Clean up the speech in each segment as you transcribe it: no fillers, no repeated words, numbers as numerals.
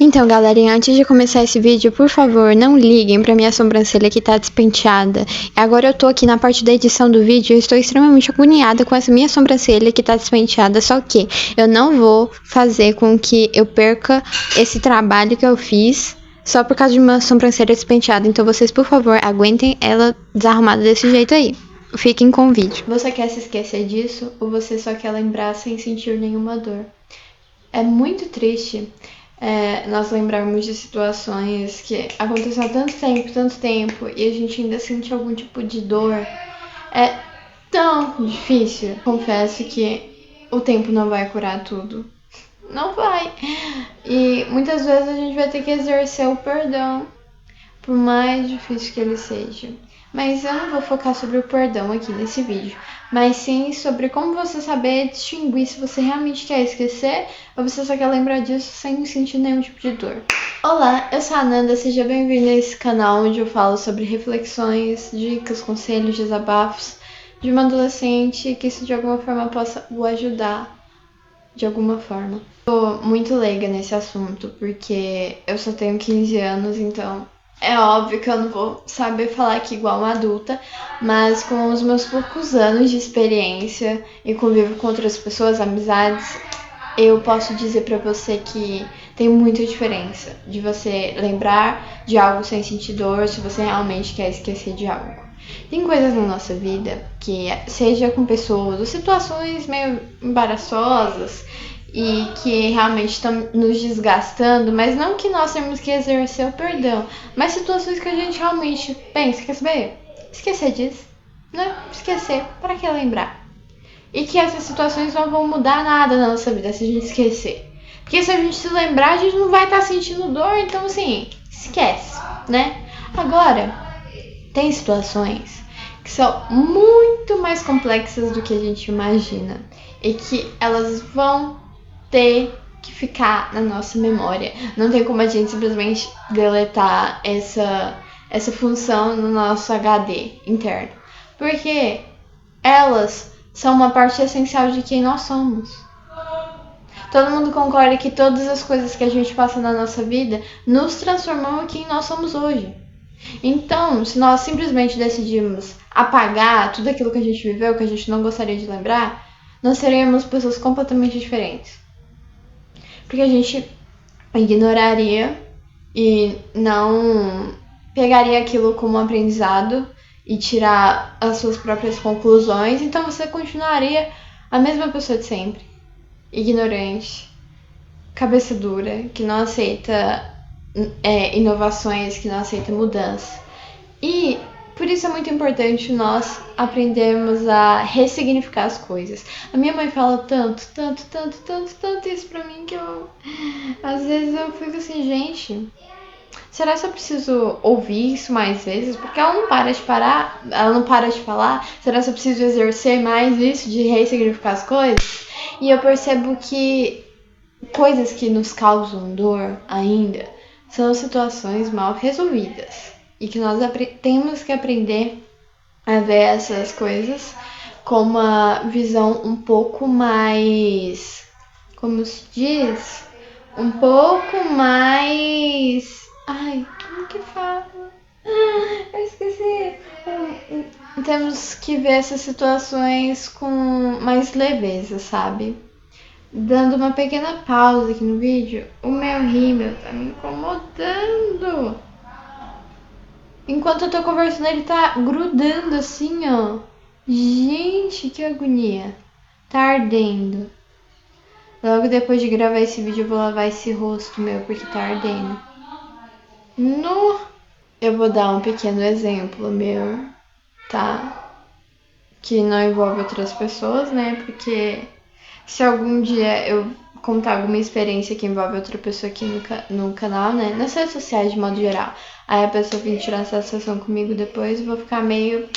Então, galerinha, antes de começar esse vídeo, por favor, não liguem pra minha sobrancelha que tá despenteada. Agora eu tô aqui na parte da edição do vídeo e estou extremamente agoniada com essa minha sobrancelha que tá despenteada, só que eu não vou fazer com que eu perca esse trabalho que eu fiz só por causa de uma sobrancelha despenteada. Então vocês, por favor, aguentem ela desarrumada desse jeito aí. Fiquem com o vídeo. Você quer se esquecer disso ou você só quer lembrar sem sentir nenhuma dor? É muito triste nós lembrarmos de situações que aconteceram há tanto tempo e a gente ainda sente algum tipo de dor. É tão difícil. Confesso que o tempo não vai curar tudo. Não vai. E muitas vezes a gente vai ter que exercer o perdão, por mais difícil que ele seja. Mas eu não vou focar sobre o perdão aqui nesse vídeo, mas sim sobre como você saber distinguir se você realmente quer esquecer ou você só quer lembrar disso sem sentir nenhum tipo de dor. Olá, eu sou a Nanda, seja bem-vindo a esse canal onde eu falo sobre reflexões, dicas, conselhos, desabafos de uma adolescente que isso de alguma forma possa o ajudar de alguma forma. Tô muito leiga nesse assunto porque eu só tenho 15 anos, então é óbvio que eu não vou saber falar aqui igual uma adulta, mas com os meus poucos anos de experiência e convívio com outras pessoas, amizades, eu posso dizer pra você que tem muita diferença de você lembrar de algo sem sentir dor, se você realmente quer esquecer de algo. Tem coisas na nossa vida que, seja com pessoas ou situações meio embaraçosas e que realmente estão nos desgastando, mas não que nós temos que exercer o perdão, mas situações que a gente realmente pensa, quer saber? Esquecer disso, né? Esquecer, para que lembrar? E que essas situações não vão mudar nada na nossa vida se a gente esquecer. Porque se a gente se lembrar, a gente não vai estar sentindo dor, então assim, esquece, né? Agora, tem situações que são muito mais complexas do que a gente imagina e que elas vão ter que ficar na nossa memória. Não tem como a gente simplesmente deletar essa função no nosso HD interno, porque elas são uma parte essencial de quem nós somos. Todo mundo concorda que todas as coisas que a gente passa na nossa vida nos transformam em quem nós somos hoje. Então, se nós simplesmente decidimos apagar tudo aquilo que a gente viveu, que a gente não gostaria de lembrar, nós seríamos pessoas completamente diferentes. Porque a gente ignoraria e não pegaria aquilo como aprendizado e tirar as suas próprias conclusões, então você continuaria a mesma pessoa de sempre, ignorante, cabeça dura, que não aceita inovações, que não aceita mudança. E por isso é muito importante nós aprendermos a ressignificar as coisas. A minha mãe fala tanto isso pra mim que às vezes eu fico assim, gente, será que eu preciso ouvir isso mais vezes? Porque ela não para de falar. Será que eu preciso exercer mais isso de ressignificar as coisas? E eu percebo que coisas que nos causam dor ainda são situações mal resolvidas e que nós temos que aprender a ver essas coisas com uma visão um pouco mais, como se diz, um pouco mais, como que fala? Eu esqueci. Temos que ver essas situações com mais leveza, sabe? Dando uma pequena pausa aqui no vídeo, o meu rímel tá me incomodando. Enquanto eu tô conversando, ele tá grudando assim, ó. Gente, que agonia. Tá ardendo. Logo depois de gravar esse vídeo, eu vou lavar esse rosto meu, porque tá ardendo. Eu vou dar um pequeno exemplo meu, tá? Que não envolve outras pessoas, né? Porque se algum dia eu contar alguma experiência que envolve outra pessoa aqui no canal, né? Nas redes sociais de modo geral, aí a pessoa vir tirar satisfação comigo depois, eu vou ficar meio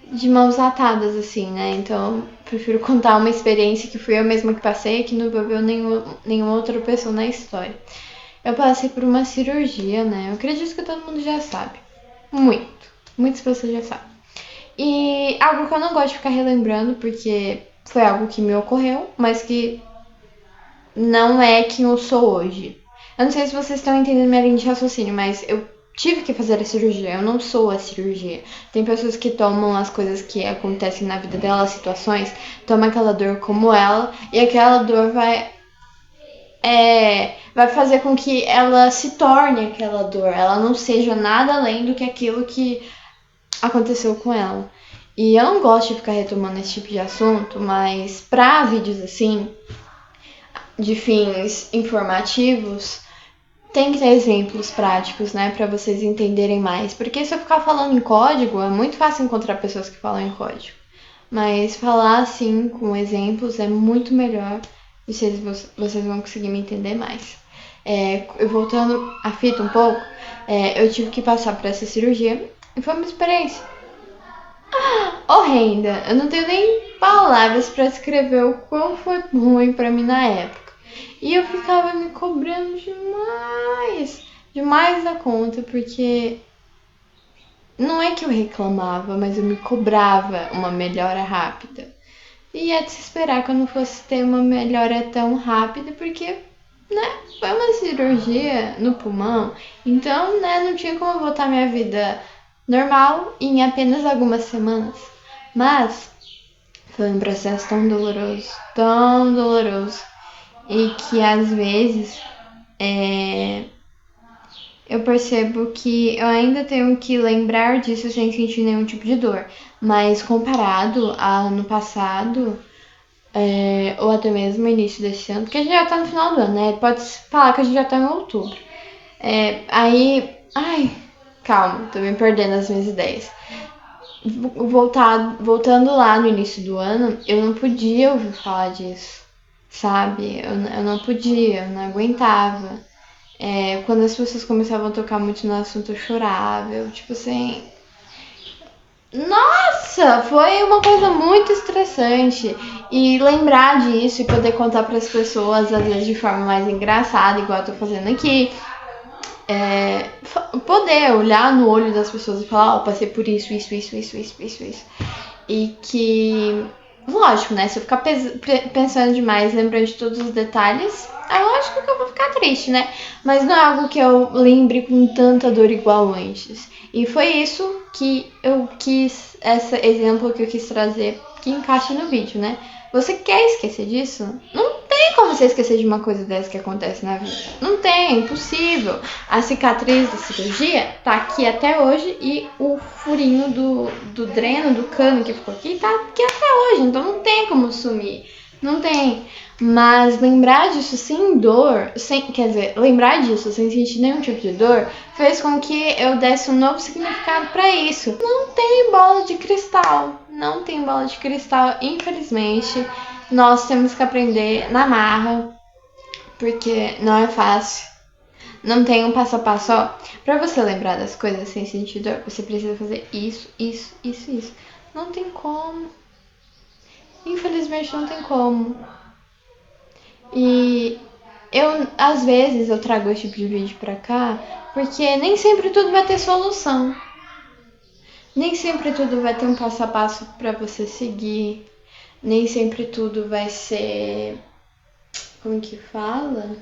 de mãos atadas, assim, né? Então, prefiro contar uma experiência que fui eu mesma que passei, que não envolveu nenhuma outra pessoa na história. Eu passei por uma cirurgia, né? Eu acredito que todo mundo já sabe. Muitas pessoas já sabem. E algo que eu não gosto de ficar relembrando, porque foi algo que me ocorreu, mas que não é quem eu sou hoje. Eu não sei se vocês estão entendendo minha linha de raciocínio, mas eu tive que fazer a cirurgia, eu não sou a cirurgia. Tem pessoas que tomam as coisas que acontecem na vida dela, as situações, tomam aquela dor como ela, e aquela dor vai fazer com que ela se torne aquela dor, ela não seja nada além do que aquilo que aconteceu com ela. E eu não gosto de ficar retomando esse tipo de assunto, mas pra vídeos assim, de fins informativos, tem que ter exemplos práticos, né, pra vocês entenderem mais. Porque se eu ficar falando em código, é muito fácil encontrar pessoas que falam em código. Mas falar assim, com exemplos, é muito melhor e vocês vão conseguir me entender mais. Voltando a fita um pouco, eu tive que passar por essa cirurgia e foi uma experiência horrenda. Eu não tenho nem palavras pra descrever o quão foi ruim pra mim na época. E eu ficava me cobrando demais da conta, porque não é que eu reclamava, mas eu me cobrava uma melhora rápida. E é de se esperar que eu não fosse ter uma melhora tão rápida, porque, né, foi uma cirurgia no pulmão, então, né, não tinha como eu voltar minha vida normal em apenas algumas semanas. Mas foi um processo tão doloroso, e que às vezes eu percebo que eu ainda tenho que lembrar disso sem sentir nenhum tipo de dor. Mas comparado ao ano passado, ou até mesmo no início desse ano, porque a gente já tá no final do ano, né? Pode falar que a gente já tá em outubro. Calma, tô me perdendo as minhas ideias. Voltando lá no início do ano, eu não podia ouvir falar disso, sabe? Eu não podia, eu não aguentava. Quando as pessoas começavam a tocar muito no assunto, eu chorava. Eu, tipo assim. Nossa, foi uma coisa muito estressante. E lembrar disso e poder contar para as pessoas, às vezes de forma mais engraçada, igual eu tô fazendo aqui. Poder olhar no olho das pessoas e falar, passei por isso. E que, lógico, né? Se eu ficar pensando demais, lembrando de todos os detalhes, é lógico que eu vou ficar triste, né? Mas não é algo que eu lembre com tanta dor igual antes. E foi isso que eu quis, esse exemplo que eu quis trazer, que encaixa no vídeo, né? Você quer esquecer disso? Não tem como você esquecer de uma coisa dessa que acontece na vida. Não tem, é impossível. A cicatriz da cirurgia tá aqui até hoje e o furinho do dreno, do cano que ficou aqui, tá aqui até hoje. Então não tem como sumir. Não tem. Mas lembrar disso sem dor, lembrar disso sem sentir nenhum tipo de dor, fez com que eu desse um novo significado pra isso. Não tem bola de cristal. Não tem bola de cristal, infelizmente. Nós temos que aprender na marra, porque não é fácil. Não tem um passo a passo, ó. Pra você lembrar das coisas sem sentir dor, você precisa fazer isso. Não tem como. Infelizmente não tem como. E às vezes, eu trago esse tipo de vídeo pra cá, porque nem sempre tudo vai ter solução. Nem sempre tudo vai ter um passo a passo pra você seguir. Nem sempre tudo vai ser... Como que fala?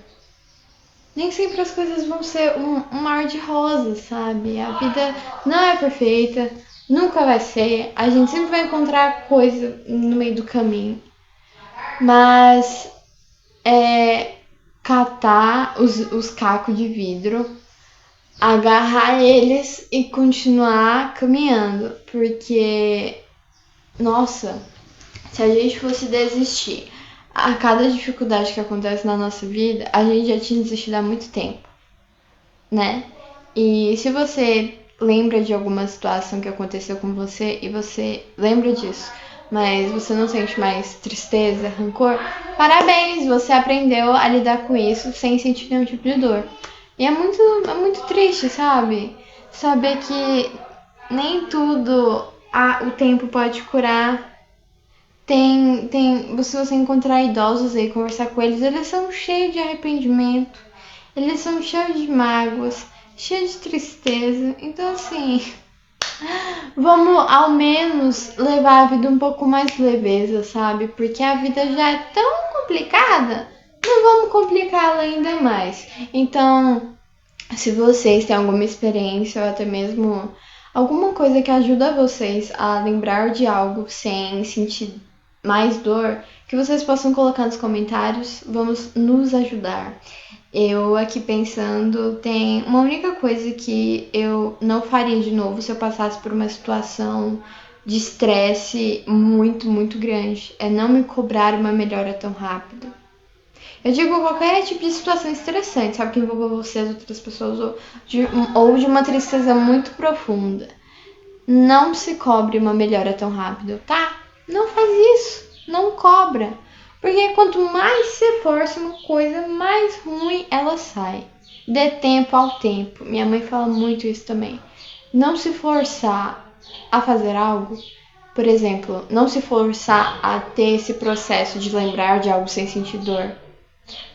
Nem sempre as coisas vão ser um mar de rosas, sabe? A vida não é perfeita, nunca vai ser. A gente sempre vai encontrar coisa no meio do caminho. Mas catar os cacos de vidro, agarrar eles e continuar caminhando. Porque, nossa, se a gente fosse desistir a cada dificuldade que acontece na nossa vida, a gente já tinha desistido há muito tempo, né? E se você lembra de alguma situação que aconteceu com você e você lembra disso, mas você não sente mais tristeza, rancor, parabéns, você aprendeu a lidar com isso sem sentir nenhum tipo de dor. E é muito triste, sabe? Saber que nem tudo o tempo pode curar. Se você encontrar idosos aí, conversar com eles são cheios de arrependimento, eles são cheios de mágoas, cheios de tristeza. Então, assim, vamos ao menos levar a vida um pouco mais leveza, sabe? Porque a vida já é tão complicada. não vamos complicá-la ainda mais. Então, se vocês têm alguma experiência ou até mesmo alguma coisa que ajuda vocês a lembrar de algo sem sentir mais dor, que vocês possam colocar nos comentários, vamos nos ajudar. Eu aqui pensando, tem uma única coisa que eu não faria de novo se eu passasse por uma situação de estresse muito, muito grande. É não me cobrar uma melhora tão rápida. Eu digo qualquer tipo de situação estressante, sabe, que envolva você e as outras pessoas, ou de uma tristeza muito profunda. Não se cobre uma melhora tão rápido, tá? Não faz isso, não cobra. Porque quanto mais você força uma coisa, mais ruim ela sai. Dê tempo ao tempo. Minha mãe fala muito isso também. Não se forçar a fazer algo. Por exemplo, não se forçar a ter esse processo de lembrar de algo sem sentir dor.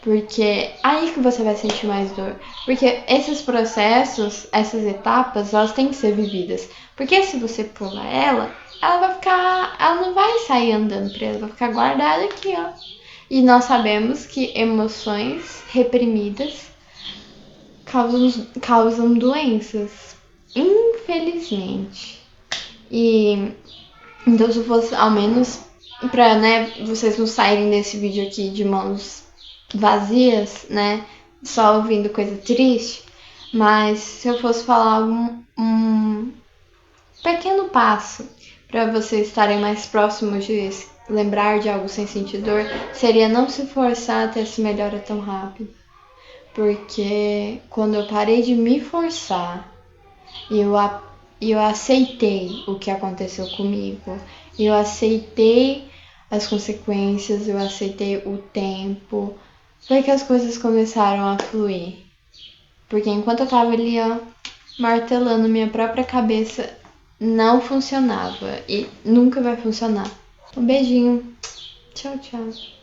Porque é aí que você vai sentir mais dor. Porque esses processos, essas etapas, elas têm que ser vividas. Porque se você pula ela vai ficar. Ela não vai sair andando presa, vai ficar guardada aqui, ó. E nós sabemos que emoções reprimidas causam doenças. Infelizmente. E então se fosse ao menos pra, né, vocês não saírem desse vídeo aqui de mãos vazias, né? Só ouvindo coisa triste. Mas se eu fosse falar um pequeno passo para vocês estarem mais próximos de lembrar de algo sem sentir dor, seria não se forçar a ter essa melhora tão rápido. Porque quando eu parei de me forçar e eu aceitei o que aconteceu comigo, eu aceitei as consequências, eu aceitei o tempo, foi que as coisas começaram a fluir. Porque enquanto eu tava ali, ó, martelando minha própria cabeça, não funcionava e nunca vai funcionar. Um beijinho. Tchau, tchau.